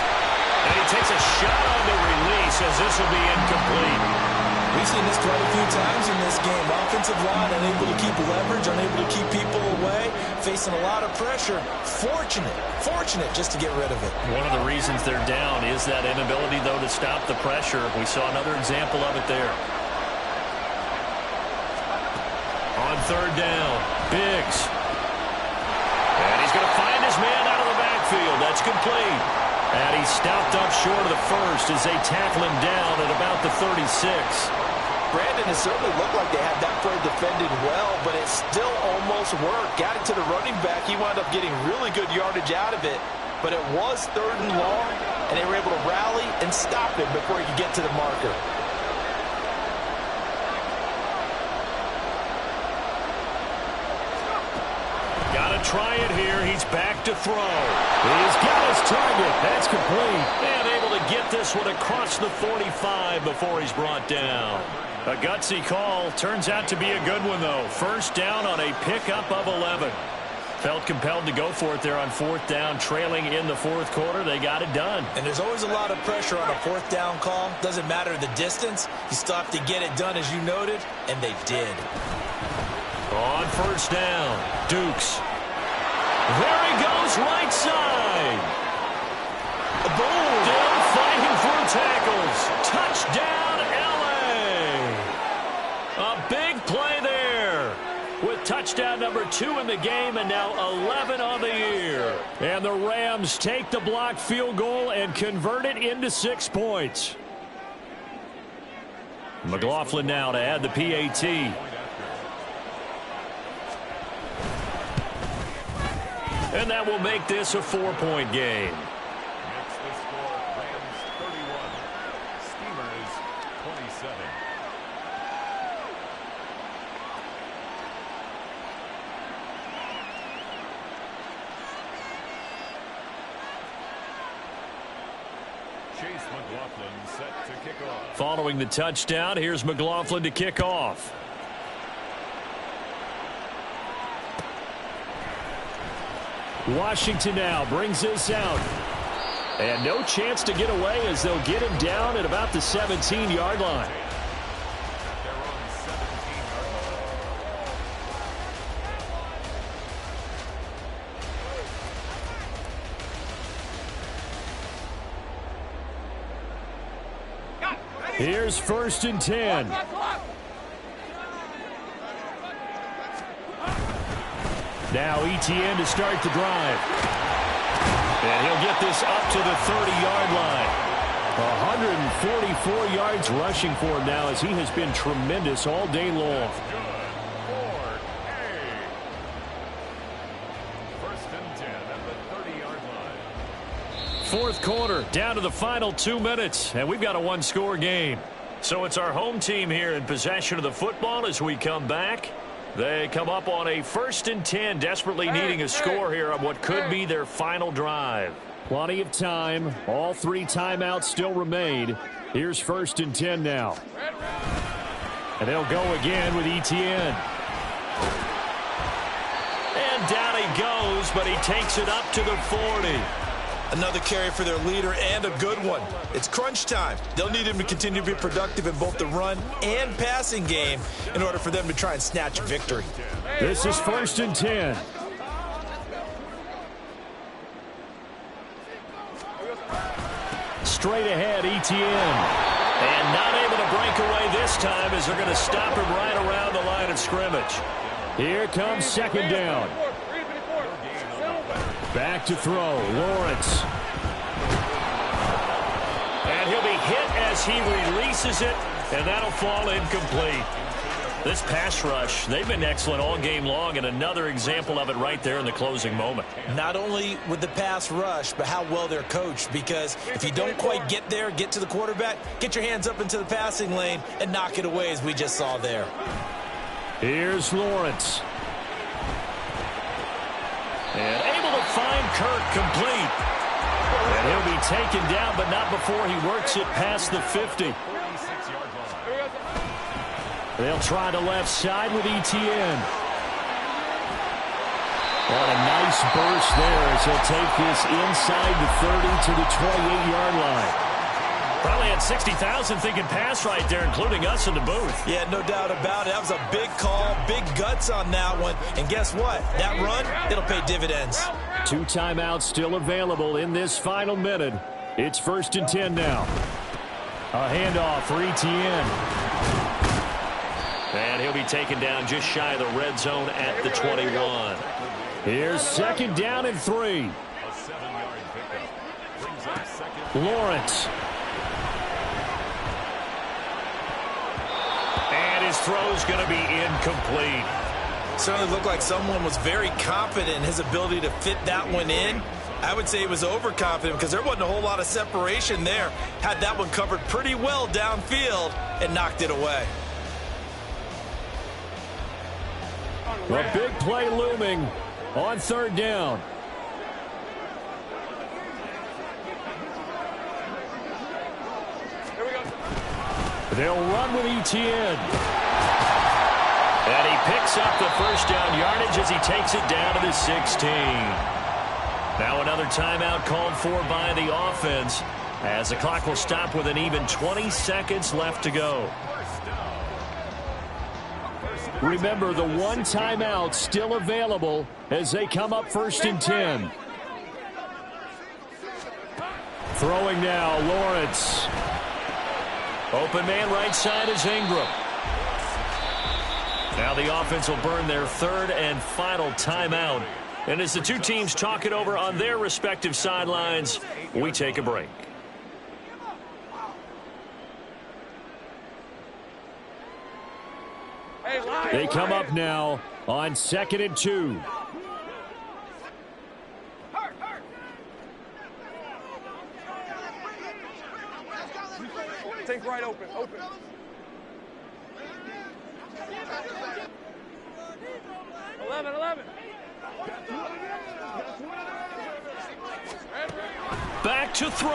And he takes a shot on the release as this will be incomplete. We've seen this quite a few times in this game. Offensive line unable to keep leverage, unable to keep people away, facing a lot of pressure. Fortunate just to get rid of it. One of the reasons they're down is that inability, though, to stop the pressure. We saw another example of it there. On third down, Biggs. And he's going to find his man out of the backfield. That's complete. And he's stopped up short of the first as they tackle him down at about the 36. Brandon, it certainly looked like they had that play defended well, but it still almost worked. Got it to the running back. He wound up getting really good yardage out of it, but it was third and long, and they were able to rally and stop him before he could get to the marker. Got to try it here. He's back to throw. He's got his target. That's complete. And able to get this one across the 45 before he's brought down. A gutsy call. Turns out to be a good one, though. First down on a pickup of 11. Felt compelled to go for it there on fourth down, trailing in the fourth quarter. They got it done. And there's always a lot of pressure on a fourth down call. Doesn't matter the distance. You still have to get it done, as you noted, and they did. On first down, Dukes. There he goes, right side. Boom. Still fighting for tackles. Touchdown, L.A. A big play there with touchdown number 2 in the game and now 11 on the year. And the Rams take the blocked field goal and convert it into 6 points. McLaughlin now to add the PAT. And that will make this a 4-point game. Next the score, Rams 31, Steelers 27. Chase McLaughlin set to kick off. Following the touchdown, here's McLaughlin to kick off. Washington now brings this out. And no chance to get away as they'll get him down at about the 17-yard line. They're on 17-yard line. Here's first and 10. Now ETN to start the drive. And he'll get this up to the 30-yard line. 144 yards rushing for him now as he has been tremendous all day long. First and 10 at the 30-yard line. Fourth quarter, down to the final 2 minutes, and we've got a one-score game. So it's our home team here in possession of the football as we come back. They come up on a first and 10, desperately needing a score here on what could be their final drive. Plenty of time. All 3 timeouts still remain. Here's first and 10 now. And they'll go again with Etienne. And down he goes, but he takes it up to the 40. Another carry for their leader and a good one. It's crunch time. They'll need him to continue to be productive in both the run and passing game in order for them to try and snatch a victory. This is 1st and 10. Straight ahead, Etienne. And not able to break away this time as they're going to stop him right around the line of scrimmage. Here comes 2nd down. Back to throw, Lawrence. And he'll be hit as he releases it, and that'll fall incomplete. This pass rush, they've been excellent all game long, and another example of it right there in the closing moment. Not only with the pass rush, but how well they're coached, because if you don't quite get there, get to the quarterback, get your hands up into the passing lane and knock it away as we just saw there. Here's Lawrence. And able to find Kirk complete. And he'll be taken down, but not before he works it past the 50. They'll try the left side with Etienne. What a nice burst there as he'll take this inside the 30 to the 28-yard line. Probably had 60,000 thinking pass right there, including us in the booth. Yeah, no doubt about it. That was a big call, big guts on that one. And guess what? That run, it'll pay dividends. 2 timeouts still available in this final minute. It's 1st and 10 now. A handoff for Etienne. And he'll be taken down just shy of the red zone at the 21. Here's 2nd down and 3. Lawrence. And his throw's going to be incomplete. Certainly looked like someone was very confident in his ability to fit that one in. I would say he was overconfident because there wasn't a whole lot of separation there. Had that one covered pretty well downfield and knocked it away. A big play looming on 3rd down. They'll run with Etienne. And he picks up the 1st down yardage as he takes it down to the 16. Now another timeout called for by the offense as the clock will stop with an even 20 seconds left to go. Remember, the 1 timeout still available as they come up 1st and 10. Throwing now, Lawrence. Open man right side is Ingram. Now the offense will burn their 3rd and final timeout. And as the two teams talk it over on their respective sidelines, we take a break. They come up now on 2nd and 2. Take right open. 11. Back to throw.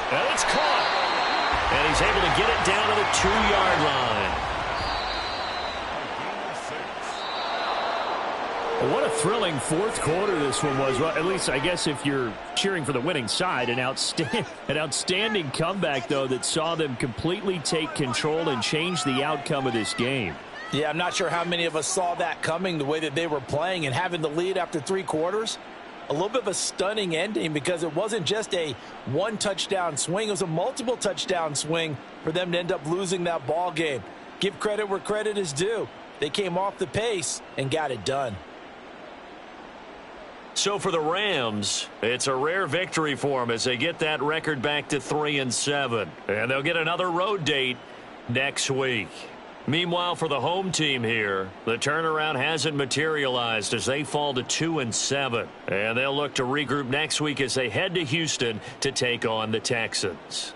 And it's caught. And he's able to get it down to the 2-yard line. What a thrilling 4th quarter this one was. Well, at least, I guess, if you're cheering for the winning side, an outstanding comeback, though, that saw them completely take control and change the outcome of this game. Yeah, I'm not sure how many of us saw that coming the way that they were playing and having the lead after 3 quarters. A little bit of a stunning ending because it wasn't just a 1-touchdown swing. It was a multiple touchdown swing for them to end up losing that ball game. Give credit where credit is due. They came off the pace and got it done. So for the Rams, it's a rare victory for them as they get that record back to 3-7. And they'll get another road date next week. Meanwhile, for the home team here, the turnaround hasn't materialized as they fall to 2-7. And they'll look to regroup next week as they head to Houston to take on the Texans.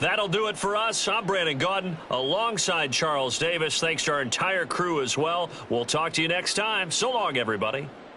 That'll do it for us. I'm Brandon Gaudin alongside Charles Davis. Thanks to our entire crew as well. We'll talk to you next time. So long, everybody.